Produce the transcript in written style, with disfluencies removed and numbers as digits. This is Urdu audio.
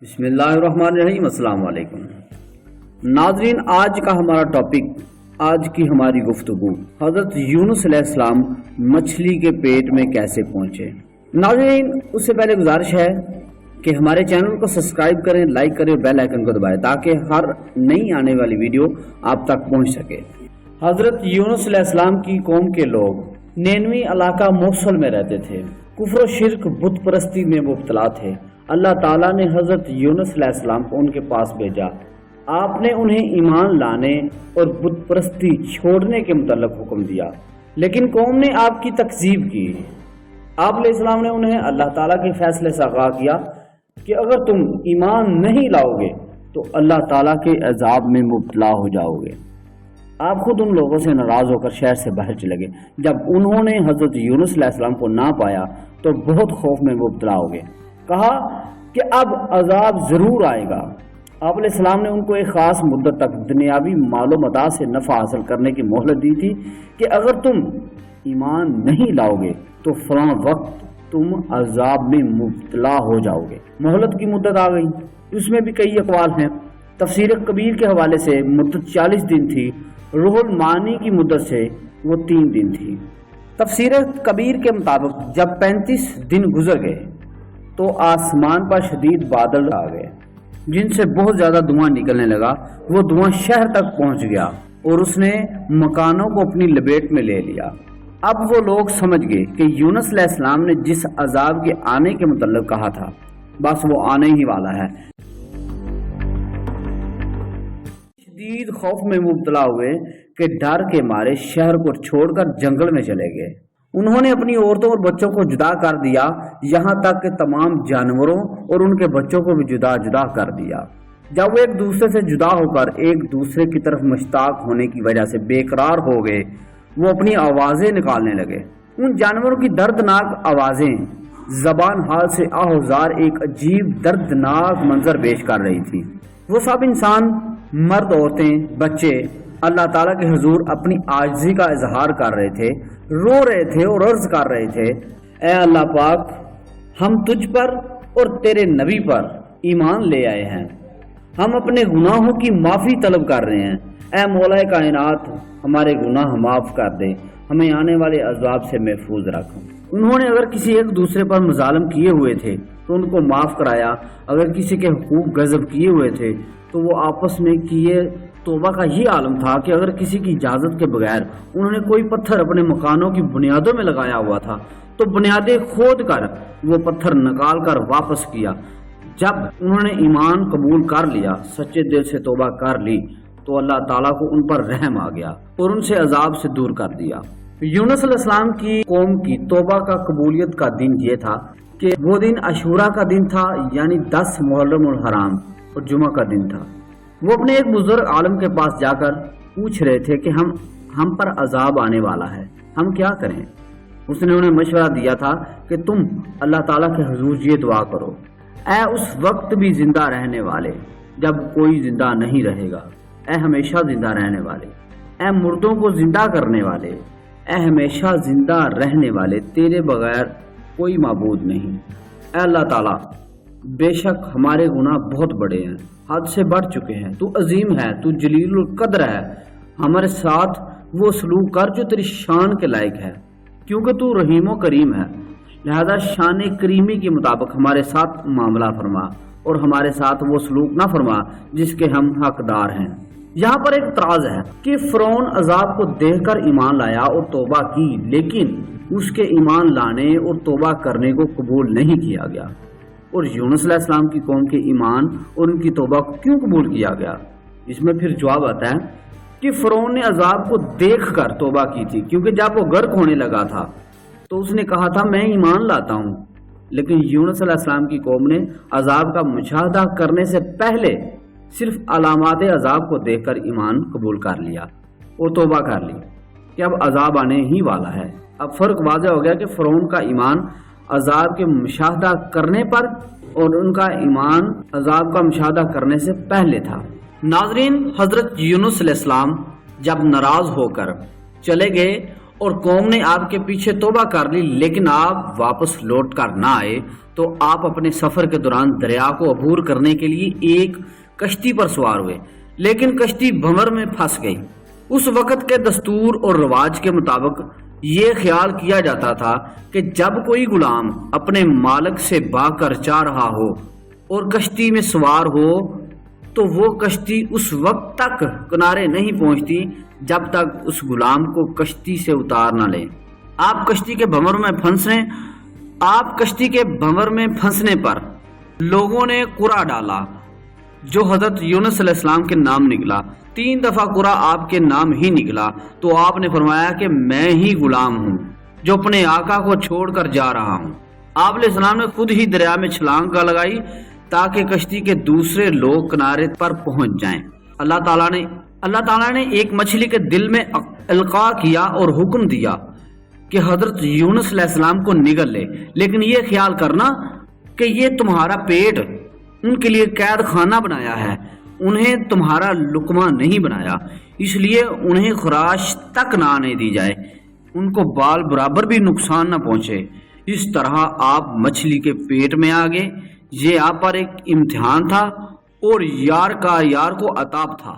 بسم اللہ الرحمن الرحیم۔ السلام علیکم ناظرین، آج کا ہمارا ٹاپک، آج کی ہماری گفتگو حضرت یونس علیہ السلام مچھلی کے پیٹ میں کیسے پہنچے۔ ناظرین، اس سے پہلے گزارش ہے کہ ہمارے چینل کو سبسکرائب کریں، لائک کریں، بیل آئیکن کو دبائیں تاکہ ہر نئی آنے والی ویڈیو آپ تک پہنچ سکے۔ حضرت یونس علیہ السلام کی قوم کے لوگ نینوی علاقہ موصل میں رہتے تھے، کفر و شرک بت پرستی میں مبتلا تھے۔ اللہ تعالیٰ نے حضرت یونس علیہ السلام کو ان کے پاس بھیجا۔ آپ نے انہیں ایمان لانے اور بت پرستی چھوڑنے کے متعلق حکم دیا، لیکن قوم نے آپ کی تکذیب کی۔ آپ علیہ السلام نے انہیں اللہ تعالیٰ کے فیصلے سے آگاہ کیا کہ اگر تم ایمان نہیں لاؤ گے تو اللہ تعالیٰ کے عذاب میں مبتلا ہو جاؤ گے۔ آپ خود ان لوگوں سے ناراض ہو کر شہر سے باہر چلے گئے۔ جب انہوں نے حضرت یونس علیہ السلام کو نہ پایا تو بہت خوف میں مبتلا ہو گئے۔ کہا کہ اب عذاب ضرور آئے گا۔ آپ علیہ السلام نے ان کو ایک خاص مدت تک دنیاوی مال و متاع سے نفع حاصل کرنے کی مہلت دی تھی کہ اگر تم ایمان نہیں لاؤ گے تو فلاں وقت تم عذاب میں مبتلا ہو جاؤ گے۔ مہلت کی مدت آ گئی، اس میں بھی کئی اقوال ہیں۔ تفسیر کبیر کے حوالے سے مدت 40 دن تھی، روح المعانی کی مدت سے وہ 3 دن تھی۔ تفسیر کبیر کے مطابق جب 35 دن گزر گئے تو آسمان پر شدید بادل آ گئے جن سے بہت زیادہ دھواں نکلنے لگا۔ وہ دھواں شہر تک پہنچ گیا اور اس نے مکانوں کو اپنی لپیٹ میں لے لیا۔ اب وہ لوگ سمجھ گئے کہ یونس علیہ السلام نے جس عذاب کے آنے کے متعلق کہا تھا بس وہ آنے ہی والا ہے۔ شدید خوف میں مبتلا ہوئے کہ ڈر کے مارے شہر کو چھوڑ کر جنگل میں چلے گئے۔ انہوں نے اپنی عورتوں اور بچوں کو جدا کر دیا، یہاں تک کہ تمام جانوروں اور ان کے بچوں کو بھی جدا جدا کر دیا۔ جب وہ ایک دوسرے سے جدا ہو کر ایک دوسرے کی طرف مشتاق ہونے کی وجہ سے بے قرار ہو گئے، وہ اپنی آوازیں نکالنے لگے۔ ان جانوروں کی دردناک آوازیں زبان حال سے آہوزار ایک عجیب دردناک منظر پیش کر رہی تھی۔ وہ سب انسان، مرد، عورتیں، بچے اللہ تعالیٰ کے حضور اپنی عاجزی کا اظہار کر رہے تھے، رو رہے تھے اور عرض کر رہے تھے، اے اللہ پاک، ہم تجھ پر اور تیرے نبی پر ایمان لے آئے ہیں، ہم اپنے گناہوں کی معافی طلب کر رہے ہیں۔ اے مولا کائنات، ہمارے گناہ معاف کر دے، ہمیں آنے والے عذاب سے محفوظ رکھ۔ انہوں نے اگر کسی ایک دوسرے پر مظالم کیے ہوئے تھے تو ان کو معاف کرایا، اگر کسی کے حقوق غصب کیے ہوئے تھے تو وہ آپس میں کیے توبہ کا یہ عالم تھا کہ اگر کسی کی اجازت کے بغیر انہوں نے کوئی پتھر اپنے مکانوں کی بنیادوں میں لگایا ہوا تھا تو بنیادیں کھود کر وہ پتھر نکال کر واپس کیا۔ جب انہوں نے ایمان قبول کر لیا، سچے دل سے توبہ کر لی تو اللہ تعالیٰ کو ان پر رحم آ گیا اور ان سے عذاب سے دور کر دیا۔ یونس علیہ السلام کی قوم کی توبہ کا قبولیت کا دن یہ تھا کہ وہ دن عاشورہ کا دن تھا، یعنی 10 محرم الحرام اور جمعہ کا دن تھا۔ وہ اپنے ایک بزرگ عالم کے پاس جا کر پوچھ رہے تھے کہ ہم پر عذاب آنے والا ہے، ہم کیا کریں؟ اس نے انہیں مشورہ دیا تھا کہ تم اللہ تعالیٰ کے حضور یہ دعا کرو، اے اس وقت بھی زندہ رہنے والے جب کوئی زندہ نہیں رہے گا، اے ہمیشہ زندہ رہنے والے، اے مردوں کو زندہ کرنے والے، اے ہمیشہ زندہ رہنے والے، تیرے بغیر کوئی معبود نہیں۔ اے اللہ تعالیٰ، بے شک ہمارے گناہ بہت بڑے ہیں، حد سے بڑھ چکے ہیں، تو عظیم ہے، تو جلیل القدر ہے، ہمارے ساتھ وہ سلوک کر جو تیری شان کے لائق ہے، کیونکہ تو رحیم و کریم ہے، لہذا شان کریمی کے مطابق ہمارے ساتھ معاملہ فرما اور ہمارے ساتھ وہ سلوک نہ فرما جس کے ہم حقدار ہیں۔ یہاں پر ایک اعتراض ہے کہ فرعون عذاب کو دیکھ کر ایمان لایا اور توبہ کی، لیکن اس کے ایمان لانے اور توبہ کرنے کو قبول نہیں کیا گیا، اور یونس علیہ السلام کی قوم کے ایمان اور ان کی توبہ کو کیوں قبول کیا گیا؟ اس میں پھر جواب آتا ہے کہ فرعون نے عذاب کو دیکھ کر توبہ کی تھی، کیونکہ جب وہ غرق ہونے لگا تھا تو اس نے کہا تھا میں ایمان لاتا ہوں، لیکن یونس علیہ السلام کی قوم نے عذاب کا مشاہدہ کرنے سے پہلے صرف علامات عذاب کو دیکھ کر ایمان قبول کر لیا اور توبہ کر لی کہ اب عذاب آنے ہی والا ہے۔ اب فرق واضح ہو گیا کہ فرعون کا ایمان عذاب کے مشاہدہ کرنے پر اور ان کا ایمان عذاب کا مشاہدہ کرنے سے پہلے تھا۔ ناظرین، حضرت یونس علیہ السلام جب ناراض ہو کر چلے گئے اور قوم نے آپ کے پیچھے توبہ کر لی لیکن آپ واپس لوٹ کر نہ آئے تو آپ اپنے سفر کے دوران دریا کو عبور کرنے کے لیے ایک کشتی پر سوار ہوئے، لیکن کشتی بھنور میں پھنس گئی۔ اس وقت کے دستور اور رواج کے مطابق یہ خیال کیا جاتا تھا کہ جب کوئی غلام اپنے مالک سے بھاگ کر جا رہا ہو اور کشتی میں سوار ہو تو وہ کشتی اس وقت تک کنارے نہیں پہنچتی جب تک اس غلام کو کشتی سے اتار نہ لے۔ آپ کشتی کے بھنور میں پھنسنے پر لوگوں نے قرعہ ڈالا جو حضرت یونس علیہ السلام کے نام نکلا۔ 3 دفعہ قرعہ آپ کے نام ہی نکلا تو آپ نے فرمایا کہ میں ہی غلام ہوں جو اپنے آقا کو چھوڑ کر جا رہا ہوں۔ آپ علیہ السلام نے خود ہی دریا میں چھلانگ لگائی تاکہ کشتی کے دوسرے لوگ کنارے پر پہنچ جائیں۔ اللہ تعالیٰ نے ایک مچھلی کے دل میں القاء کیا اور حکم دیا کہ حضرت یونس علیہ السلام کو نگل لے، لیکن یہ خیال کرنا کہ یہ تمہارا پیٹ ان کے لیے قید خانہ بنایا ہے، انہیں تمہارا لقمہ نہیں بنایا، اس لیے انہیں خراش تک نہ آنے دی جائے، ان کو بال برابر بھی نقصان نہ پہنچے۔ اس طرح آپ مچھلی کے پیٹ میں آگے۔ یہ آپ پر ایک امتحان تھا اور یار کا یار کو عطاب تھا۔